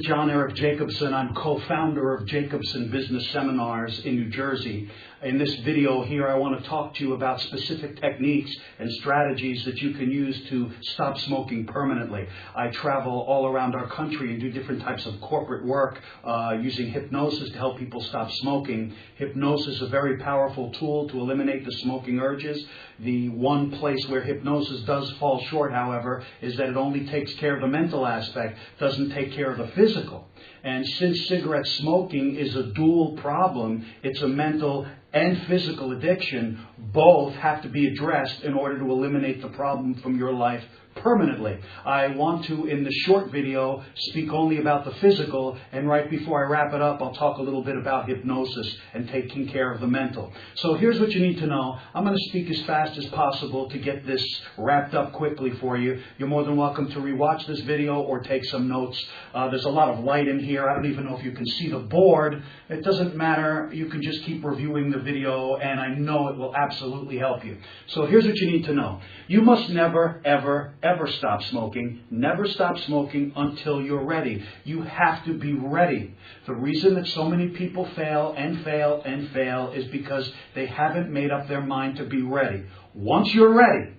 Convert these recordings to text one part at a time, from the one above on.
John Eric Jacobson. I'm co-founder of Jacobson Business Seminars in New Jersey. In this video here, I want to talk to you about specific techniques and strategies that you can use to stop smoking permanently. I travel all around our country and do different types of corporate work using hypnosis to help people stop smoking. Hypnosis is a very powerful tool to eliminate the smoking urges. The one place where hypnosis does fall short, however, is that it only takes care of the mental aspect, doesn't take care of the physical. And since cigarette smoking is a dual problem, it's a mental and physical addiction, both have to be addressed in order to eliminate the problem from your life permanently. I want to, in the short video, speak only about the physical, and right before I wrap it up, I'll talk a little bit about hypnosis and taking care of the mental. So here's what you need to know. I'm going to speak as fast as possible to get this wrapped up quickly for you. You're more than welcome to rewatch this video or take some notes. There's a lot of light in here. I don't even know if you can see the board. It doesn't matter. You can just keep reviewing the video, and I know it will absolutely help you. So here's what you need to know. You must never, ever stop smoking. Never stop smoking until you're ready. You have to be ready. The reason that so many people fail is because they haven't made up their mind to be ready. Once you're ready,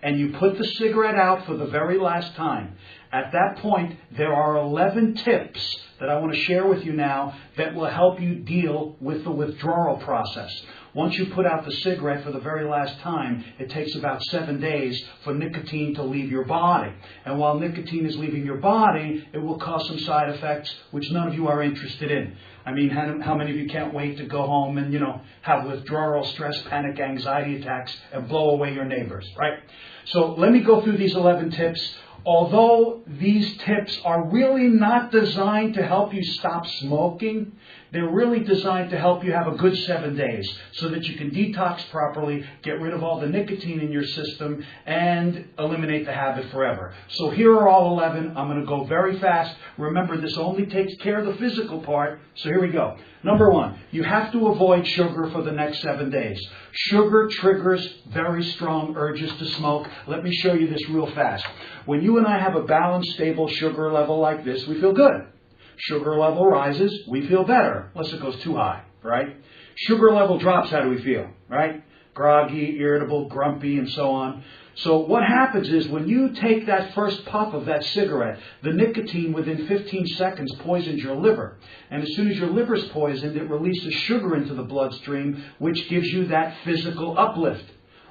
and you put the cigarette out for the very last time, at that point, there are 11 tips that I want to share with you now that will help you deal with the withdrawal process. Once you put out the cigarette for the very last time, it takes about 7 days for nicotine to leave your body. And while nicotine is leaving your body, it will cause some side effects which none of you are interested in. I mean, how many of you can't wait to go home and, have withdrawal, stress, panic, anxiety attacks and blow away your neighbors, right? So let me go through these 11 tips. Although these tips are really not designed to help you stop smoking, they're really designed to help you have a good 7 days so that you can detox properly, get rid of all the nicotine in your system, and eliminate the habit forever. So here are all 11. I'm going to go very fast. Remember, this only takes care of the physical part. So here we go. Number 1, you have to avoid sugar for the next 7 days. Sugar triggers very strong urges to smoke. Let me show you this real fast. When you and I have a balanced, stable sugar level like this, we feel good. Sugar level rises, we feel better, unless it goes too high, right? Sugar level drops, how do we feel, right? Groggy, irritable, grumpy, and so on. So what happens is when you take that first puff of that cigarette, the nicotine within 15 seconds poisons your liver. And as soon as your liver's poisoned, it releases sugar into the bloodstream, which gives you that physical uplift.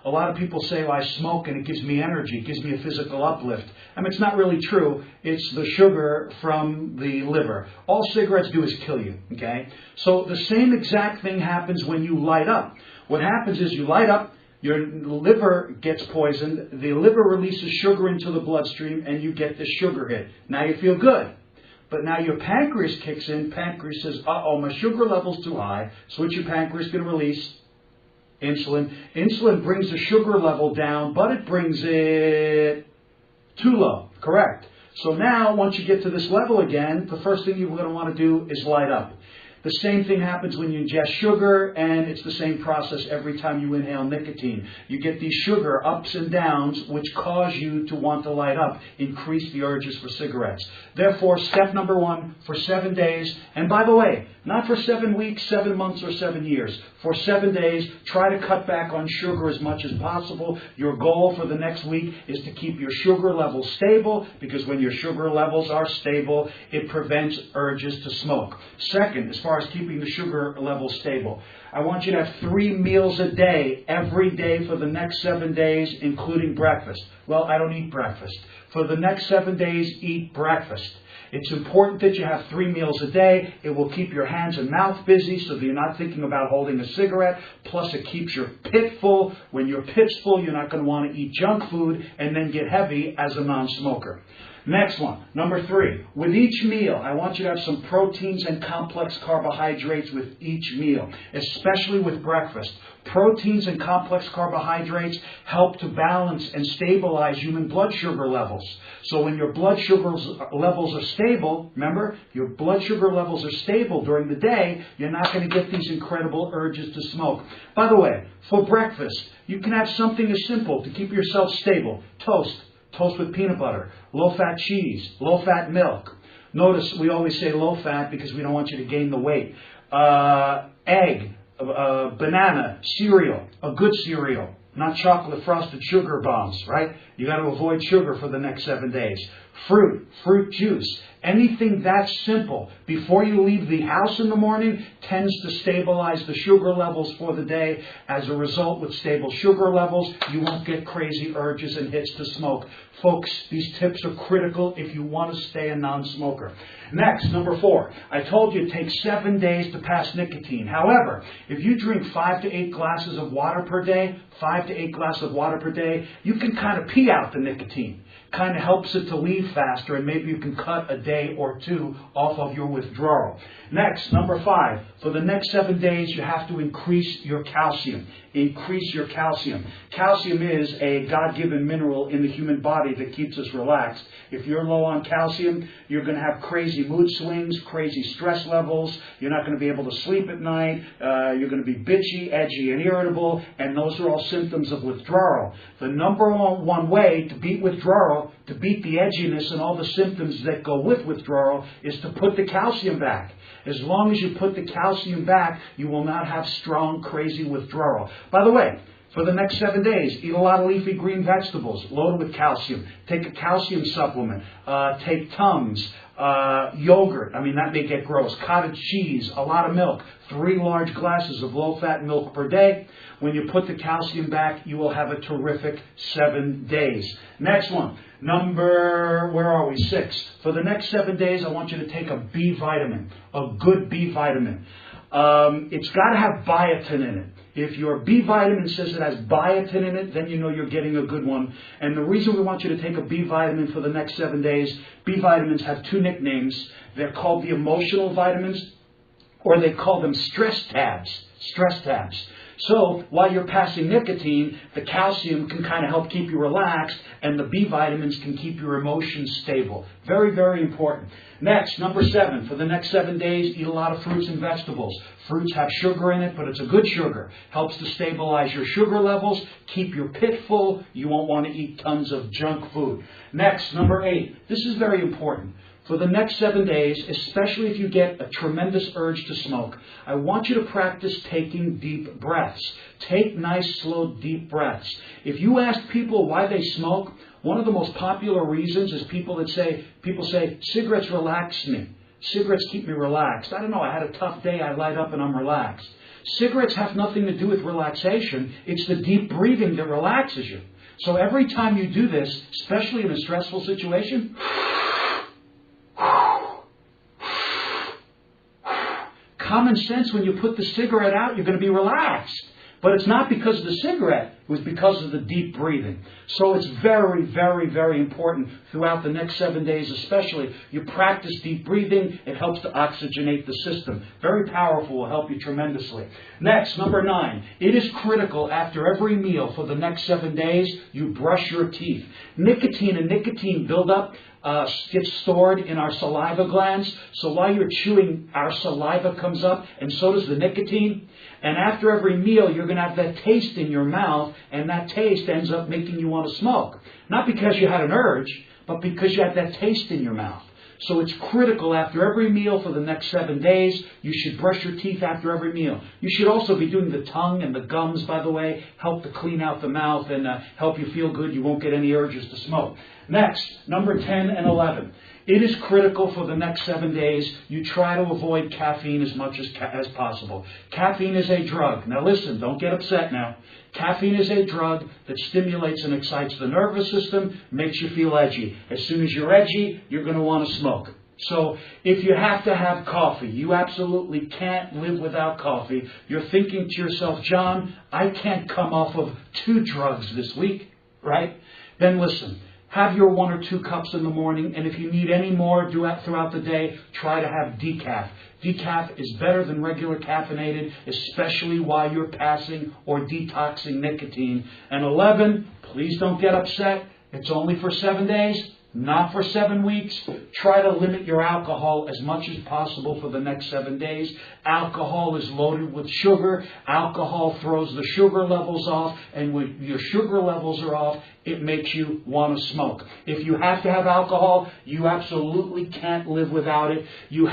A lot of people say, well, I smoke and it gives me energy, it gives me a physical uplift. I mean, it's not really true. It's the sugar from the liver. All cigarettes do is kill you, okay? So the same exact thing happens when you light up. What happens is you light up, your liver gets poisoned, the liver releases sugar into the bloodstream, and you get this sugar hit. Now you feel good. But now your pancreas kicks in. Pancreas says, uh-oh, my sugar level's too high. So what's your pancreas going to release? Insulin. Insulin brings the sugar level down, but it brings it too low. Correct. So now, once you get to this level again, the first thing you're going to want to do is light up. The same thing happens when you ingest sugar, and it's the same process every time you inhale nicotine. You get these sugar ups and downs, which cause you to want to light up, increase the urges for cigarettes. Therefore, step number 1, for 7 days, and by the way, not for 7 weeks, 7 months, or 7 years. For 7 days, try to cut back on sugar as much as possible. Your goal for the next week is to keep your sugar levels stable, because when your sugar levels are stable, it prevents urges to smoke. Second, as far as keeping the sugar level stable, I want you to have 3 meals a day, every day for the next 7 days, including breakfast. Well, I don't eat breakfast. For the next 7 days, eat breakfast. It's important that you have 3 meals a day. It will keep your hands and mouth busy so that you're not thinking about holding a cigarette. Plus, it keeps your pit full. When your pit's full, you're not going to want to eat junk food and then get heavy as a non-smoker. Next one, number 3. With each meal, I want you to have some proteins and complex carbohydrates with each meal, especially with breakfast. Proteins and complex carbohydrates help to balance and stabilize human blood sugar levels. So when your blood sugar levels are stable, remember, your blood sugar levels are stable during the day, you're not going to get these incredible urges to smoke. By the way, for breakfast, you can have something as simple to keep yourself stable. Toast with peanut butter, low-fat cheese, low-fat milk. Notice we always say low fat because we don't want you to gain the weight. Egg, banana, cereal, a good cereal, not chocolate frosted sugar bombs, right? You got to avoid sugar for the next 7 days. Fruit juice, anything that simple before you leave the house in the morning tends to stabilize the sugar levels for the day. As a result, with stable sugar levels, you won't get crazy urges and hits to smoke. Folks, these tips are critical if you want to stay a non-smoker. Next, number 4. I told you it takes 7 days to pass nicotine. However, if you drink 5 to 8 glasses of water per day, you can kind of pee out the nicotine. Kind of helps it to leave faster, and maybe you can cut a day or 2 off of your withdrawal. Next, number 5. For the next 7 days, you have to increase your calcium. Increase your calcium. Calcium is a God-given mineral in the human body that keeps us relaxed. If you're low on calcium, you're going to have crazy mood swings, crazy stress levels. You're not going to be able to sleep at night. You're going to be bitchy, edgy, and irritable, and those are all symptoms of withdrawal. The number one way to beat withdrawal, to beat the edginess and all the symptoms that go with withdrawal, is to put the calcium back. As long as you put the calcium back, you will not have strong, crazy withdrawal. By the way, for the next 7 days, eat a lot of leafy green vegetables loaded with calcium. Take a calcium supplement. Take Tums, yogurt. I mean, that may get gross. Cottage cheese, a lot of milk. 3 large glasses of low-fat milk per day. When you put the calcium back, you will have a terrific 7 days. Next one. Where are we? 6. For the next 7 days, I want you to take a B vitamin, a good B vitamin. It's got to have biotin in it. If your B vitamin says it has biotin in it, then you know you're getting a good one. And the reason we want you to take a B vitamin for the next 7 days, B vitamins have 2 nicknames. They're called the emotional vitamins, or they call them stress tabs. Stress tabs. So while you're passing nicotine, the calcium can kind of help keep you relaxed, and the B vitamins can keep your emotions stable. Very, very important. Next, number 7. For the next 7 days, eat a lot of fruits and vegetables. Fruits have sugar in it, but it's a good sugar. Helps to stabilize your sugar levels, keep your pit full. You won't want to eat tons of junk food. Next, number 8. This is very important. For the next 7 days, especially if you get a tremendous urge to smoke, I want you to practice taking deep breaths. Take nice, slow, deep breaths. If you ask people why they smoke, one of the most popular reasons is people say, cigarettes relax me. Cigarettes keep me relaxed. I don't know, I had a tough day, I light up and I'm relaxed. Cigarettes have nothing to do with relaxation. It's the deep breathing that relaxes you. So every time you do this, especially in a stressful situation, common sense, when you put the cigarette out, you're going to be relaxed. But it's not because of the cigarette. It was because of the deep breathing. So it's very, very, very important throughout the next 7 days especially. You practice deep breathing. It helps to oxygenate the system. Very powerful. Will help you tremendously. Next, number 9. It is critical after every meal for the next 7 days, you brush your teeth. Nicotine and nicotine buildup gets stored in our saliva glands. So while you're chewing, our saliva comes up, and so does the nicotine. And after every meal, you're going to have that taste in your mouth, and that taste ends up making you want to smoke. Not because you had an urge, but because you had that taste in your mouth. So it's critical after every meal for the next 7 days. You should brush your teeth after every meal. You should also be doing the tongue and the gums, by the way, help to clean out the mouth and help you feel good. You won't get any urges to smoke. Next, number 10 and 11. It is critical for the next 7 days you try to avoid caffeine as much as possible. Caffeine is a drug. Now listen, don't get upset now. Caffeine is a drug that stimulates and excites the nervous system, makes you feel edgy. As soon as you're edgy, you're going to want to smoke. So if you have to have coffee, you absolutely can't live without coffee. You're thinking to yourself, John, I can't come off of 2 drugs this week, right? Then listen. Have your 1 or 2 cups in the morning, and if you need any more throughout the day, try to have decaf. Decaf is better than regular caffeinated, especially while you're passing or detoxing nicotine. And 11, please don't get upset. It's only for 7 days. not for 7 weeks. Try to limit your alcohol as much as possible for the next 7 days. Alcohol is loaded with sugar. Alcohol throws the sugar levels off, and when your sugar levels are off, it makes you want to smoke. If you have to have alcohol, you absolutely can't live without it. You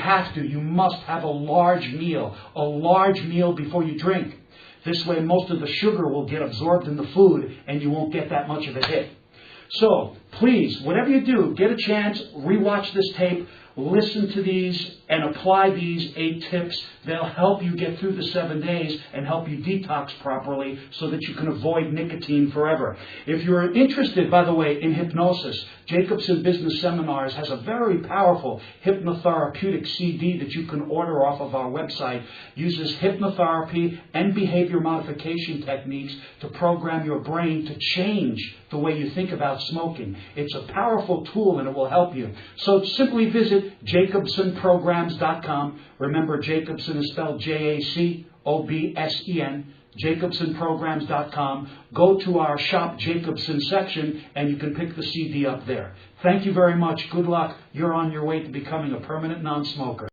must have a large meal before you drink. This way, most of the sugar will get absorbed in the food, and you won't get that much of a hit. So, please, whatever you do, get a chance, rewatch this tape, listen to these, and apply these 8 tips. They'll help you get through the 7 days and help you detox properly so that you can avoid nicotine forever. If you're interested, by the way, in hypnosis, Jacobson Business Seminars has a very powerful hypnotherapeutic CD that you can order off of our website. Uses hypnotherapy and behavior modification techniques to program your brain to change the way you think about smoking. It's a powerful tool and it will help you. So simply visit JacobsonPrograms.com. Remember, Jacobson is spelled Jacobsen. JacobsonPrograms.com. Go to our Shop Jacobson section and you can pick the CD up there. Thank you very much. Good luck. You're on your way to becoming a permanent non-smoker.